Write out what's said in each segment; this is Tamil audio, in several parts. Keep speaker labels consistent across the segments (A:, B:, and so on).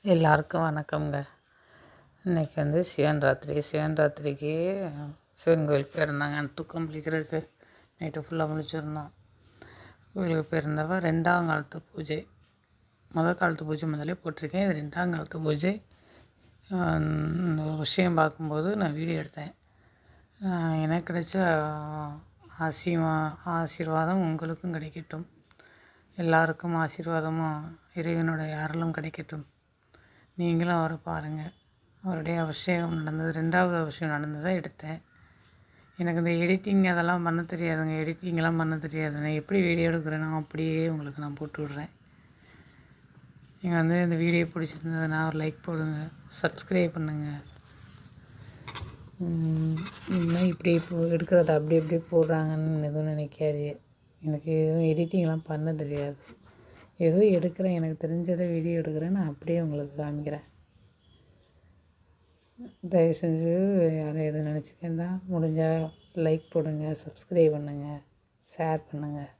A: எல்லாருக்கும் வணக்கம்ங்க. இன்றைக்கி வந்து சிவன் ராத்திரிக்கு சிவன் கோயிலுக்கு போயிருந்தாங்க. தூக்கம் முழிக்கிறதுக்கு நைட்டு ஃபுல்லாக முழிச்சிருந்தோம். கோயிலுக்கு போயிருந்தவ 2ஆம் காலத்து பூஜை. காலத்து பூஜை முதலே போட்டிருக்கேன். இது 2ஆம் காலத்து பூஜை. இந்த விஷயம் பார்க்கும்போது நான் வீடியோ எடுத்தேன். எனக்கு கிடைச்ச ஆசீர்வாதம் உங்களுக்கும் கிடைக்கட்டும். எல்லாருக்கும் ஆசீர்வாதமும் இறைவனுடைய அருளும் கிடைக்கட்டும். நீங்களும் அவரை பாருங்கள். அவருடைய அபிஷேகம் நடந்தது, 2வது அபிஷேகம் நடந்ததை எடுத்தேன். எனக்கு இந்த எடிட்டிங் அதெல்லாம் பண்ண தெரியாதுங்க. எடிட்டிங்கெல்லாம் பண்ண தெரியாது. நான் எப்படி வீடியோ எடுக்கிறேனோ அப்படியே உங்களுக்கு நான் போட்டு விட்றேன். நீங்கள் வந்து இந்த வீடியோ பிடிச்சிருந்ததுன்னா ஒரு லைக் போடுங்க, சப்ஸ்கிரைப் பண்ணுங்கள். இன்னும் இப்படி எடுக்கிறத அப்படி எப்படி போடுறாங்கன்னு எதுவும் நினைக்காது. எனக்கு எதுவும் எடிட்டிங்லாம் பண்ண தெரியாது. ஏதோ எடுக்கிறேன், எனக்கு தெரிஞ்சதை வீடியோ எடுக்கிறேன், நான் அப்படியே உங்களுக்கு காமிக்கிறேன். தயவு செஞ்சு யாரும் எதுவும் நினச்சிக்கண்டா. முடிஞ்சால் லைக் போடுங்க, சப்ஸ்கிரைப் பண்ணுங்கள், ஷேர் பண்ணுங்கள்,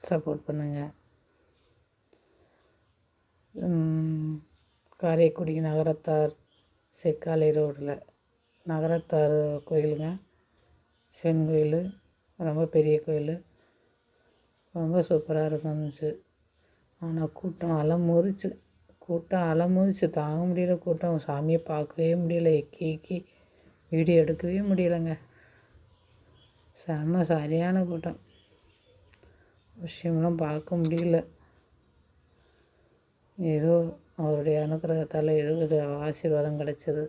A: சப்போர்ட் பண்ணுங்கள். காரைக்குடி நகரத்தார் செக்காலை ரோடில் நகரத்தார் கோயிலுங்க. சிவன் கோயில் ரொம்ப பெரிய கோயில், ரொம்ப சூப்பராக இருந்துச்சு. ஆனால் கூட்டம் அலமோதிச்சு தாங்க முடியல. கூட்டம் சாமியை பார்க்கவே முடியல. எக்கி வீடியோ எடுக்கவே முடியலைங்க. சரியான கூட்டம். விஷயம்லாம் பார்க்க முடியல. ஏதோ அவருடைய அனுகிரகத்தால் ஏதோ ஒரு ஆசீர்வாதம் கிடச்சிது.